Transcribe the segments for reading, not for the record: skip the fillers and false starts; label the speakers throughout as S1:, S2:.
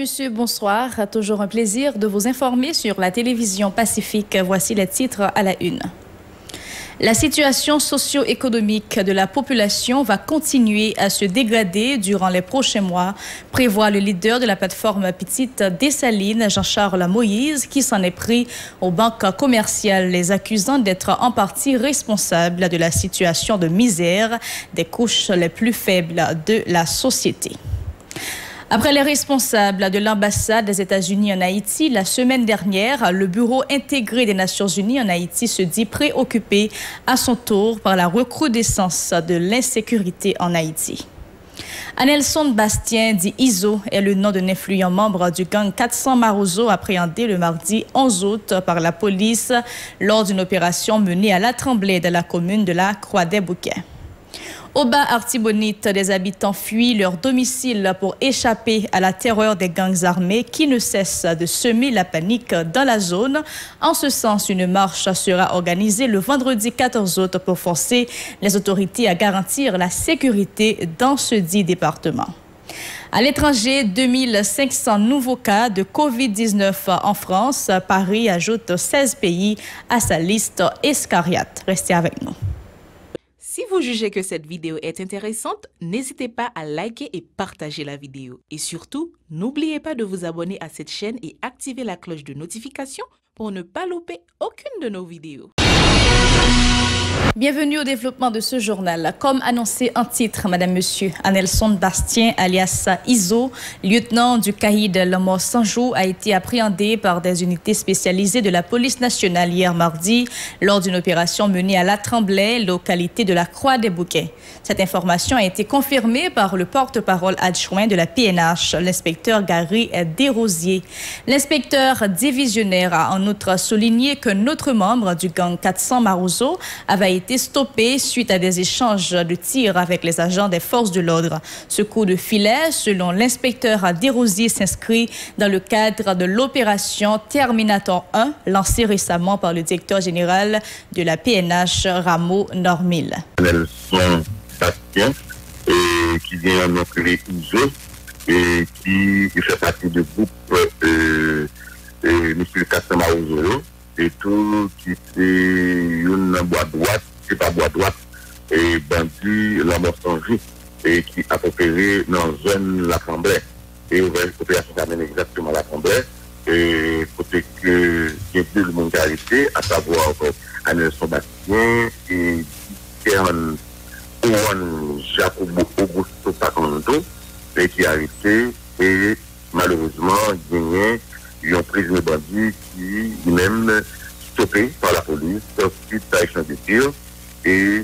S1: messieurs, bonsoir. Toujours un plaisir de vous informer sur la télévision Pacifique. Voici les titres à la une. La situation socio-économique de la population va continuer à se dégrader durant les prochains mois, prévoit le leader de la plateforme Petite Dessalines, Jean-Charles Moïse, qui s'en est pris aux banques commerciales, les accusant d'être en partie responsables de la situation de misère des couches les plus faibles de la société. Après les responsables de l'ambassade des États-Unis en Haïti, la semaine dernière, le Bureau intégré des Nations Unies en Haïti se dit préoccupé à son tour par la recrudescence de l'insécurité en Haïti. Anelson Bastien, dit Iso, est le nom d'un influent membre du gang 400 Marozo appréhendé le mardi 11 août par la police lors d'une opération menée à la Tremblay de la commune de la Croix-des-Bouquets. Au Bas-Artibonite, des habitants fuient leur domicile pour échapper à la terreur des gangs armés qui ne cessent de semer la panique dans la zone. En ce sens, une marche sera organisée le vendredi 14 août pour forcer les autorités à garantir la sécurité dans ce dit département. À l'étranger, 2500 nouveaux cas de COVID-19 en France. Paris ajoute 16 pays à sa liste escarriate. Restez avec nous.
S2: Si vous jugez que cette vidéo est intéressante, n'hésitez pas à liker et partager la vidéo. Et surtout, n'oubliez pas de vous abonner à cette chaîne et activer la cloche de notification pour ne pas louper aucune de nos vidéos.
S1: Bienvenue au développement de ce journal. Comme annoncé en titre, Madame, Monsieur, Anelson Bastien, alias Iso, lieutenant du caïd Lomor Sanjou, a été appréhendé par des unités spécialisées de la police nationale hier mardi lors d'une opération menée à La Tremblay, localité de la Croix-des-Bouquets. Cette information a été confirmée par le porte-parole adjoint de la PNH, l'inspecteur Gary Desrosiers. L'inspecteur divisionnaire a en outre souligné qu'un autre membre du gang 400 Marozo avait été stoppé suite à des échanges de tirs avec les agents des forces de l'ordre. Ce coup de filet, selon l'inspecteur Desrosiers, s'inscrit dans le cadre de l'opération Terminator 1, lancée récemment par le directeur général de la PNH, Rameau Normil.
S3: Anelson Bastien, qui vient en appeler Iso, et qui fait partie du groupe M. Kassama Ozolo, et tout qui c'est une boîte droite, c'est pas boîte droite, et bandit Lomor Sanjou, et qui a opéré dans la zone La Tremblay. Et l'opération s'amène exactement à La Tremblay, et côté que il y a deux monde qui a arrêté, à savoir Anelson Bastien et Kern Jacobo Augusto Pacanto, et qui a arrêté, et malheureusement, gagné un prisonnier bandit qui lui-même stoppé par la police suite à échange de tirs, et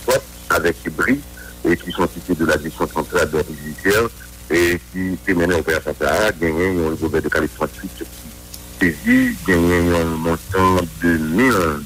S3: soit avec bris et qui sont cités de la direction centrale de la judiciaire et qui terminaient l'opération Sahara, gagné un revers de calibre 38 qui saisit, gagné un montant de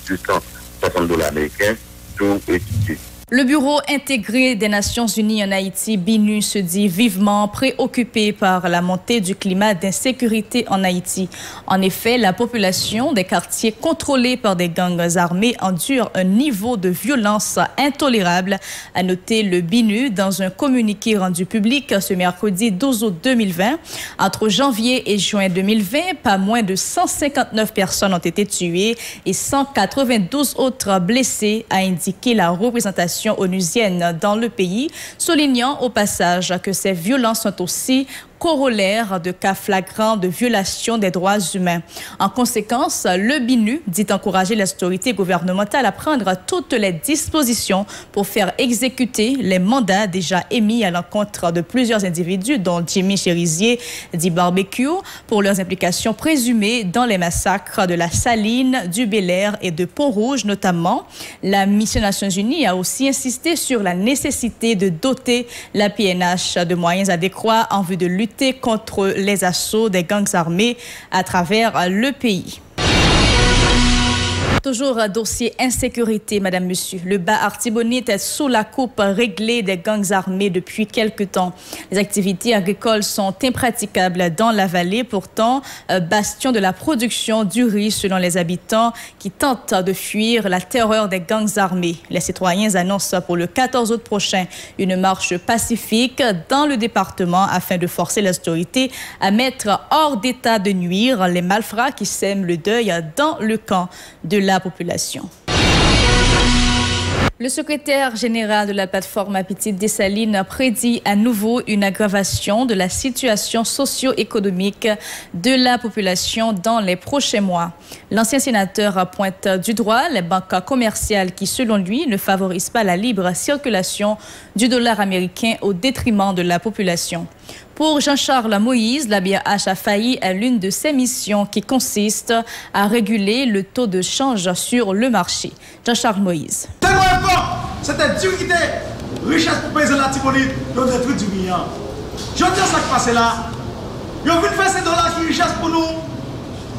S3: $1,260 américains, tout étudié.
S1: Le Bureau intégré des Nations Unies en Haïti, BINU, se dit vivement préoccupé par la montée du climat d'insécurité en Haïti. En effet, la population des quartiers contrôlés par des gangs armés endure un niveau de violence intolérable, a noté le BINU dans un communiqué rendu public ce mercredi 12 août 2020. Entre janvier et juin 2020, pas moins de 159 personnes ont été tuées et 192 autres blessées, a indiqué la représentation onusienne dans le pays, soulignant au passage que ces violences sont aussi corollaire de cas flagrants de violation des droits humains. En conséquence, le BINU dit encourager les autorités gouvernementales à prendre toutes les dispositions pour faire exécuter les mandats déjà émis à l'encontre de plusieurs individus, dont Jimmy Cherizier dit Barbecue, pour leurs implications présumées dans les massacres de la Saline, du Bel-Air et de Pont-Rouge notamment. La mission des Nations Unies a aussi insisté sur la nécessité de doter la PNH de moyens adéquats en vue de lutter contre les assauts des gangs armés à travers le pays. Toujours un dossier insécurité, Madame, Monsieur. Le bas Artibonite est sous la coupe réglée des gangs armés depuis quelque temps. Les activités agricoles sont impraticables dans la vallée, pourtant bastion de la production du riz selon les habitants qui tentent de fuir la terreur des gangs armés. Les citoyens annoncent pour le 14 août prochain une marche pacifique dans le département afin de forcer les autorités à mettre hors d'état de nuire les malfrats qui sèment le deuil dans le camp de la population. Le secrétaire général de la plateforme Petite Dessalines prédit à nouveau une aggravation de la situation socio-économique de la population dans les prochains mois. L'ancien sénateur pointe du doigt les banques commerciales qui, selon lui, ne favorisent pas la libre circulation du dollar américain au détriment de la population. Pour Jean-Charles Moïse, la BAH a failli à l'une de ses missions qui consiste à réguler le taux de change sur le marché. Jean-Charles Moïse.
S4: C'était Dieu qui était richesse pour payer la Tibonite, ils ont détruit du milliard. Je dis ça qui passe là. Ils ont voulu faire ces dollars qui richesse pour nous.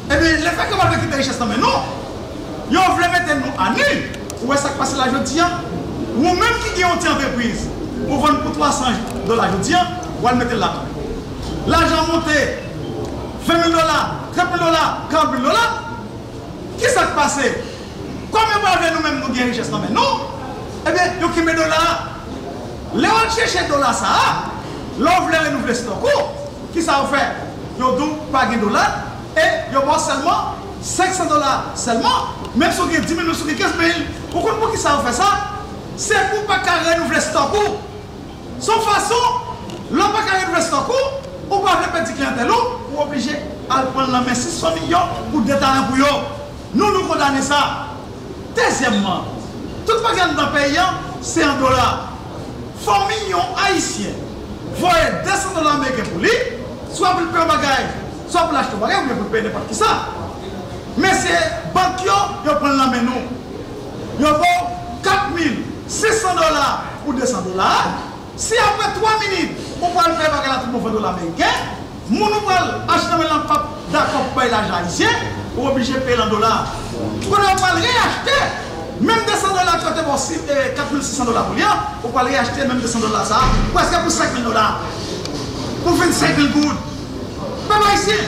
S4: Eh bien, les faits qu'on va quitter richesse, mais non. Ils ont voulu mettre nous à nu. Où est-ce que passe là, je dis, ou même qui ont une entreprise, pour vendre pour $300, je dis, on va le mettre là. L'argent monté, $20 000, $30 000, $40 000. Qui s'est passé? Combien de nous-mêmes nous gagnons richesse, mais non. Eh bien, nous qui met dollars, les on cherche dollars ça, l'on voulait renouveler ce stock. Qui ça a fait? Nous avons pas de dollars et nous avons seulement $500 seulement, même si vous avez 10 000, sur 15 000. Pourquoi qui ça a fait ça? C'est pour pas renouveler ce stock. Sans façon, l'on pas renouveler ce stock, ou pas faire petit clientèle, ou obligé à prendre la main 600 millions pour détailler pour eux. Nous condamnons ça. Deuxièmement, tout le monde dans le pays, c'est en dollars. Famille haïtienne, voyez $200 américains pour lui, soit pour le payer un bagage, soit pour l'acheter un bagage, ou bien pour le payer n'importe qui ça. Mais c'est banque qui prend la main nous. Ils vont $4 600 ou $200. Si après 3 minutes, on va le faire bagage à tout le monde américain, nous allons acheter un lampe d'accord pour payer l'argent haïtien, ou obligé de payer en dollars. On va réacheter. Même $200 qui étaient pour $4 600 pour lui, on va aller acheter même $200 ça, presque pour $5 000. Pour 25 000 gouttes. Peuple haïtien,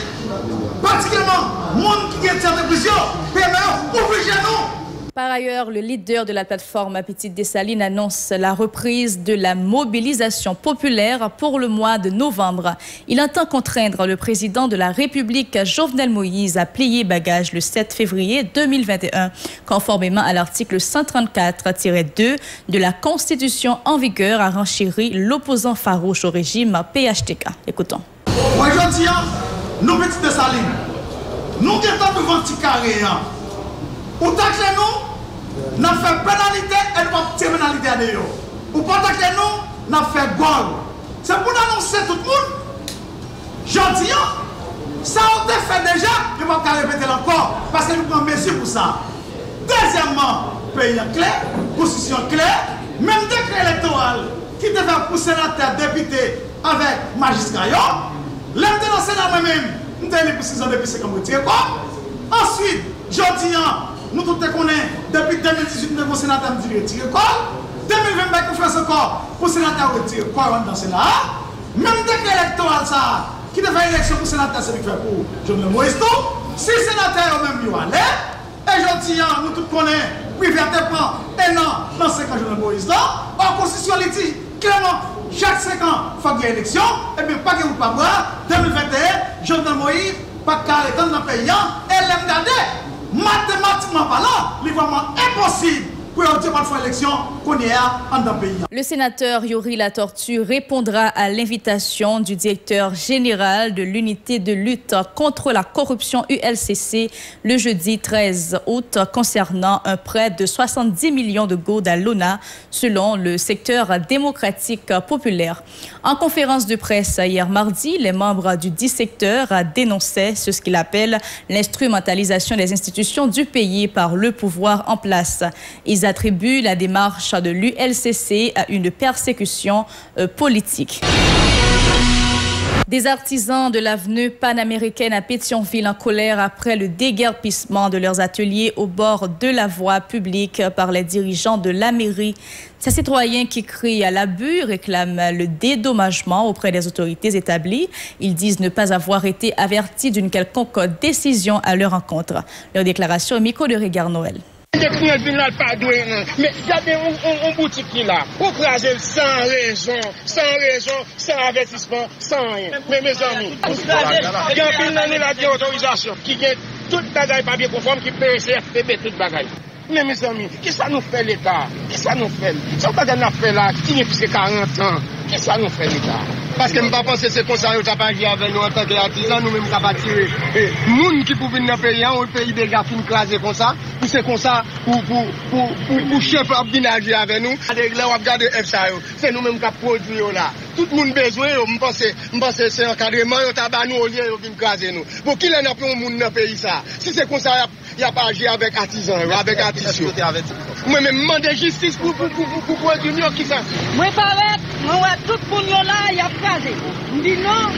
S4: particulièrement, les gens qui ont été en prison, PME, obligez nous.
S1: Par ailleurs, le leader de la plateforme Petite Dessalines annonce la reprise de la mobilisation populaire pour le mois de novembre. Il entend contraindre le président de la République, Jovenel Moïse, à plier bagage le 7 février 2021, conformément à l'article 134-2 de la Constitution en vigueur, a renchéri l'opposant farouche au régime PHTK. Écoutons.
S4: Aujourd'hui, nous, Petite Dessalines, nous sommes devant un petit carré. Ou tacler nous, n'a fait pénalité et nous pas tirer pénalité à nous. Ou pas tacler nous, n'a fait gol. C'est pour annoncer tout le monde. Je dis, ça on fait déjà, je ne vais pas répéter encore, parce que nous prenons mesure pour ça. Deuxièmement, pays clair, constitution claire, même décret électoral qui devait pousser la tête député avec magistrat. L'un de nos sénats moi-même, nous avons pour 6 ans depuis 5 ans. Ensuite, je dis, nous tous connaissons, depuis 2018, nous avons sénateur qui retire le corps. 2020, nous faisons encore pour le sénateur retirer le corps dans le Sénat. Même décret électoral, ça, qui devait une élection pour le sénateur, c'est fait pour Jovenel Moïse. Si le sénateur même y allait, et je dis, nous tous connaissons, privé prend un an dans 5 ans Jovenel Moïse. En constitution, il dit clairement, chaque 5 ans, il faut qu'il y ait une élection, et bien pas que vous ne pas voir. 2021, Jovenel Moïse, pas carré dans le pays, et l'MDD. Mathématiquement parlant, il est vraiment impossible pour dire une fois l'élection qu'on est en dans le pays.
S1: Le sénateur Yori Latortue répondra à l'invitation du directeur général de l'unité de lutte contre la corruption ULCC le jeudi 13 août concernant un prêt de 70 millions de gourdes à l'ONA selon le secteur démocratique populaire. En conférence de presse hier mardi, les membres du dit secteur dénonçaient ce qu'il appelle l'instrumentalisation des institutions du pays par le pouvoir en place. Ils attribuent la démarche de l'ULCC à une persécution politique. Des artisans de l'avenue panaméricaine à Pétionville en colère après le déguerpissement de leurs ateliers au bord de la voie publique par les dirigeants de la mairie. Ces citoyens qui crient à l'abus réclament le dédommagement auprès des autorités établies. Ils disent ne pas avoir été avertis d'une quelconque décision à leur encontre. Leur déclaration au micro de Régard Noël.
S5: Mais regardez une boutique qui est là. Pour craser sans raison, sans avertissement, sans rien. Mais mes amis, il y a une autorisation qui a tout le bagage pas bien conforme qui peut faire tout le bagage. Mais mes amis, qu'est-ce que ça nous fait l'État? Qu'est-ce que ça nous fait? Ça pas qu'on a fait là, qui est plus 40 ans. Qu'est-ce que ça nous fait l'État? Parce que je ne pense pas que c'est comme ça que nous avons agi avec nous en tant qu'artisans, nous-mêmes nous avons tiré. Les gens qui peuvent venir dans le pays, on le pays déjà fin classé comme ça, c'est comme ça pour chef venir agir avec nous. Là, on regarde FSA, c'est nous-mêmes qui produisons là. Tout le monde a besoin, je pense que c'est un encadrement, nous au lieu de venir craser nous. Pour qui l'on a pris un monde dans le pays ça? Si c'est comme ça, il n'y a pas agi avec artisans, avec artistes. Moi, je demande justice pour produire qui ça?
S6: Moi, tout le monde là, il y a crasé. Je dis non,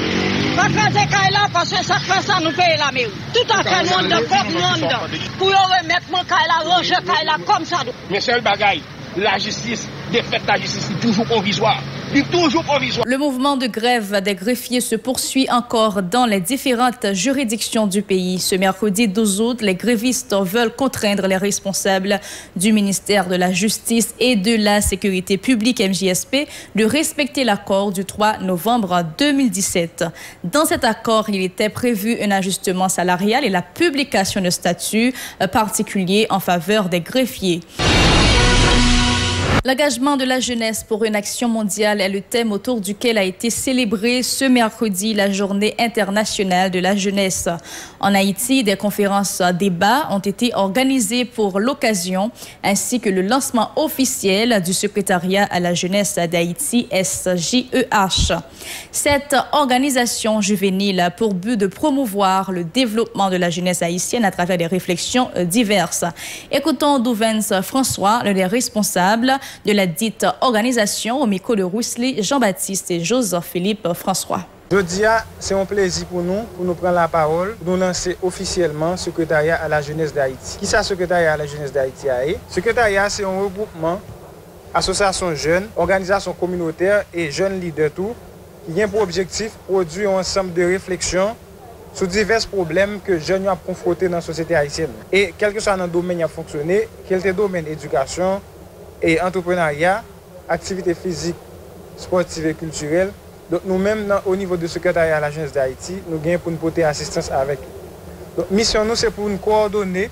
S6: pas craser Kaila parce que ça fait ça, nous payons la mairie. Tout à fait, monde comme monde. Pour remettre mon Kaila, ranger Kaila comme ça.
S5: Mais c'est le bagaille. La justice, défaite la justice, c'est toujours provisoire.
S1: Le mouvement de grève des greffiers se poursuit encore dans les différentes juridictions du pays. Ce mercredi 12 août, les grévistes veulent contraindre les responsables du ministère de la Justice et de la Sécurité publique MJSP de respecter l'accord du 3 novembre 2017. Dans cet accord, il était prévu un ajustement salarial et la publication de statuts particuliers en faveur des greffiers. L'engagement de la jeunesse pour une action mondiale est le thème autour duquel a été célébrée ce mercredi la journée internationale de la jeunesse. En Haïti, des conférences débats ont été organisées pour l'occasion, ainsi que le lancement officiel du secrétariat à la jeunesse d'Haïti, SJEH. Cette organisation juvénile a pour but de promouvoir le développement de la jeunesse haïtienne à travers des réflexions diverses. Écoutons Douvens François, l'un des responsables de la dite organisation, au micro de Rousselet Jean-Baptiste et Joseph-Philippe François.
S7: Aujourd'hui, c'est un plaisir pour nous prendre la parole, pour nous lancer officiellement le secrétariat à la jeunesse d'Haïti. Qui est le secrétariat à la jeunesse d'Haïti? Le secrétariat, c'est un regroupement, association jeunes, organisation communautaire et jeunes leaders tout, qui a pour objectif de produire un ensemble de réflexions sur divers problèmes que les jeunes ont confrontés dans la société haïtienne. Et quel que soit dans le domaine qui a fonctionné, quel que soit le domaine éducation et entrepreneuriat, activités physiques, sportives et culturelles. Donc nous-mêmes, au niveau du secrétariat à la jeunesse d'Haïti, nous gagnons pour nous porter assistance avec eux. Donc mission nous, c'est pour nous coordonner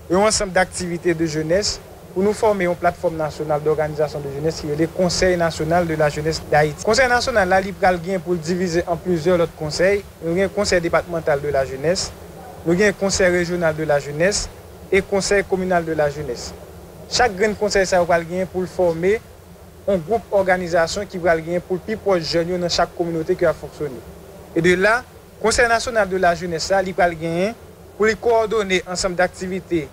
S7: un ensemble d'activités de jeunesse, pour nous former une plateforme nationale d'organisation de jeunesse qui est le Conseil national de la jeunesse d'Haïti. Le Conseil national, là, il gagne pour le diviser en plusieurs autres conseils. Nous avons un conseil départemental de la jeunesse, nous avons un conseil régional de la jeunesse et conseil communal de la jeunesse. Chaque grand conseil ça va gagner pour former un groupe organisation qui va gagner pour plus proche jeunes dans chaque communauté qui a fonctionné. Et de là, Conseil national de la jeunesse ça il va gagner pour les coordonner ensemble d'activités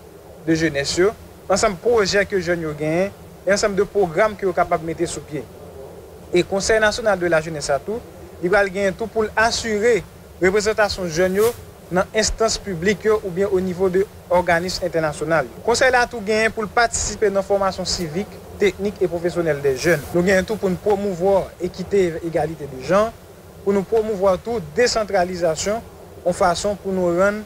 S7: de jeunesse, ensemble de projets que jeunes gagnent et ensemble de programmes que sont capables de mettre sur pied. Et Conseil national de la jeunesse ça tout, il va gagner tout pour assurer représentation jeunes dans l'instance publique ou bien au niveau de organismes internationaux. Le Conseil a tout gagné pour participer dans la formation civique, technique et professionnelle des jeunes. Nous gagnons tout pour nous promouvoir l'équité et l'égalité des gens, pour nous promouvoir tout décentralisation en façon pour nous rendre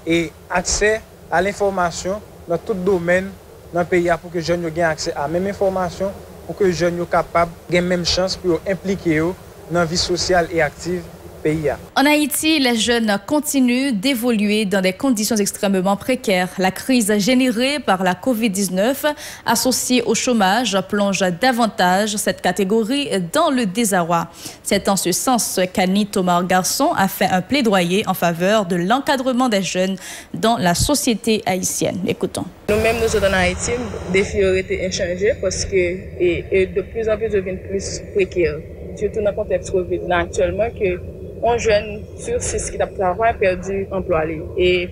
S7: accès à l'information dans tout domaine dans le pays pour que les jeunes aient accès à la même information, pour que les jeunes soient capables de la même chance pour impliquer dans la vie sociale et active.
S1: En Haïti, les jeunes continuent d'évoluer dans des conditions extrêmement précaires. La crise générée par la COVID-19, associée au chômage, plonge davantage cette catégorie dans le désarroi. C'est en ce sens qu'Annie Thomas Garçon a fait un plaidoyer en faveur de l'encadrement des jeunes dans la société haïtienne. Écoutons.
S8: Nous-mêmes, nous sommes en Haïti, les défis ont été inchangés parce que de plus en plus deviennent plus précaires. Surtout dans le contexte COVID actuellement que un jeune sur 6 qui travaille perdu emploi. Et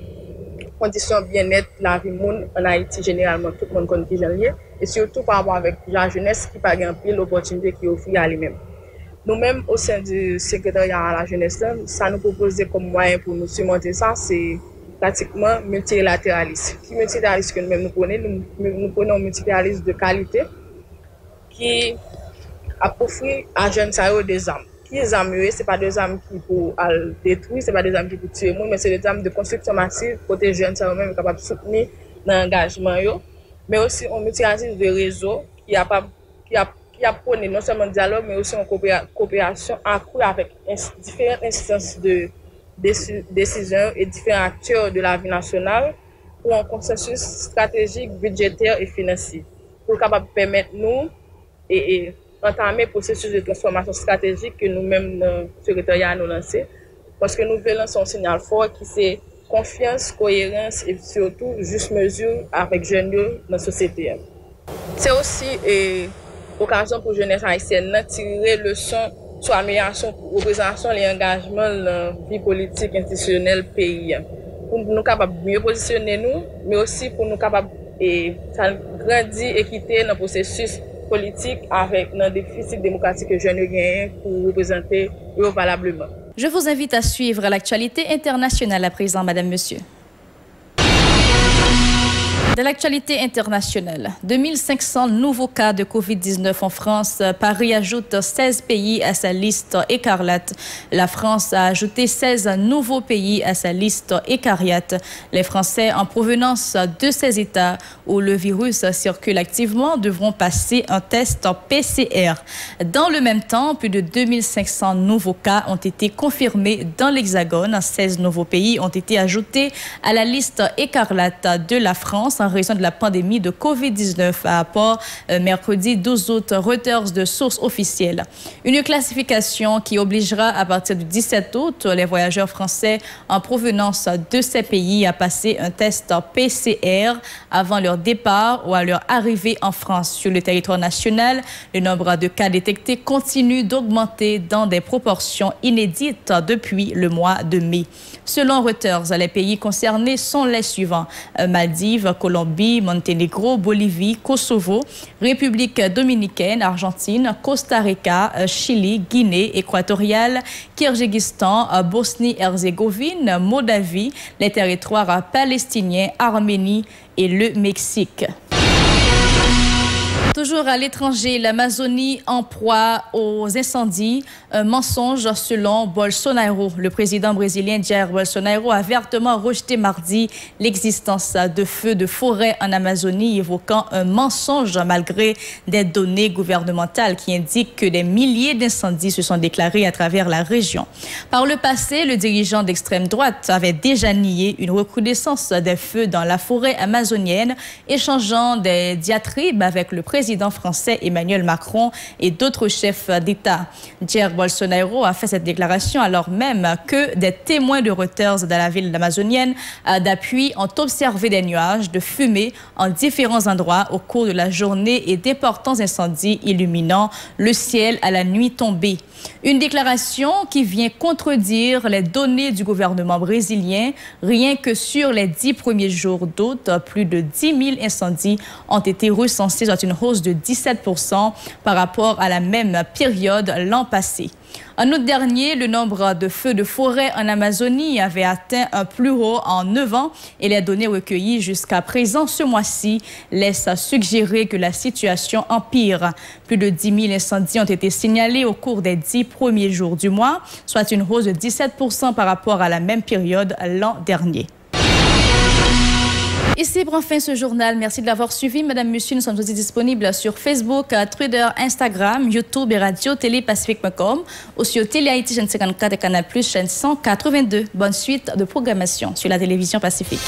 S8: conditions bien-être, la vie monde en Haïti, généralement, tout le monde connaît qui j'en lié. Et surtout par rapport avec la jeunesse qui n'a pas pile l'opportunité qui offre à lui-même. Nous-mêmes, au sein du secrétariat à la jeunesse, ça nous proposait comme moyen pour nous surmonter ça, c'est pratiquement multilatéralisme. Qui multilatéralisme que nous-mêmes nous prenons un multilatéralisme de qualité qui a offert à jeunes des armes. Qui les armes, ce n'est pas des armes qui pour détruire, ce n'est pas des armes qui pour tuer, mais c'est des armes de construction massive pour que les jeunes soient même capables de soutenir l'engagement. Mais aussi un multilatéralisme de réseau qui a prôné non seulement le dialogue, mais aussi une coopération accrue avec différentes instances de décision et différents acteurs de la vie nationale pour un consensus stratégique, budgétaire et financier, pour capable permettre nous et entamer le processus de transformation stratégique que nous-mêmes, le secrétariat, nous lancé. Parce que nous voulons lancer un signal fort qui c'est confiance, cohérence et surtout juste mesure avec les jeunes dans la société. C'est aussi l'occasion pour les jeunes haïtiennes de tirer leçon sur l'amélioration, représentation et l'engagement dans la vie politique institutionnelle du pays. Pour nous capables de mieux positionner nous, mais aussi pour nous capables de grandir équité dans le processus politique avec un déficit démocratique que je ne gagne pour représenter valablement.
S1: Je vous invite à suivre l'actualité internationale à présent, Madame, Monsieur. De l'actualité internationale, 2500 nouveaux cas de COVID-19 en France. Paris ajoute 16 pays à sa liste écarlate. La France a ajouté 16 nouveaux pays à sa liste écarlate. Les Français en provenance de ces États où le virus circule activement devront passer un test PCR. Dans le même temps, plus de 2500 nouveaux cas ont été confirmés dans l'Hexagone. 16 nouveaux pays ont été ajoutés à la liste écarlate de la France en raison de la pandémie de COVID-19, à rapport mercredi 12 août, Reuters de sources officielles. Une classification qui obligera à partir du 17 août les voyageurs français en provenance de ces pays à passer un test PCR avant leur départ ou à leur arrivée en France. Sur le territoire national, le nombre de cas détectés continue d'augmenter dans des proportions inédites depuis le mois de mai. Selon Reuters, les pays concernés sont les suivants: Maldives, Colombie, Monténégro, Bolivie, Kosovo, République dominicaine, Argentine, Costa Rica, Chili, Guinée équatoriale, Kirghizistan, Bosnie-Herzégovine, Moldavie, les territoires palestiniens, Arménie et le Mexique. Toujours à l'étranger, l'Amazonie en proie aux incendies. Un mensonge selon Bolsonaro. Le président brésilien Jair Bolsonaro a vertement rejeté mardi l'existence de feux de forêt en Amazonie, évoquant un mensonge malgré des données gouvernementales qui indiquent que des milliers d'incendies se sont déclarés à travers la région. Par le passé, le dirigeant d'extrême droite avait déjà nié une recrudescence des feux dans la forêt amazonienne, échangeant des diatribes avec le président français Emmanuel Macron et d'autres chefs d'État. Jair Bolsonaro a fait cette déclaration alors même que des témoins de Reuters dans la ville amazonienne d'appui ont observé des nuages de fumée en différents endroits au cours de la journée et d'importants incendies illuminant le ciel à la nuit tombée. Une déclaration qui vient contredire les données du gouvernement brésilien. Rien que sur les 10 premiers jours d'août, plus de 10 000 incendies ont été recensés, soit une hausse de 17% par rapport à la même période l'an passé. En août dernier, le nombre de feux de forêt en Amazonie avait atteint un plus haut en 9 ans et les données recueillies jusqu'à présent ce mois-ci laissent suggérer que la situation empire. Plus de 10 000 incendies ont été signalés au cours des 10 premiers jours du mois, soit une hausse de 17% par rapport à la même période l'an dernier. Ici prend fin ce journal. Merci de l'avoir suivi. Madame, Monsieur, nous sommes aussi disponibles sur Facebook, Twitter, Instagram, YouTube et Radio Télépacifique.com, aussi au Télé Haïti chaîne 54 et Canal+, chaîne 182. Bonne suite de programmation sur la télévision Pacifique.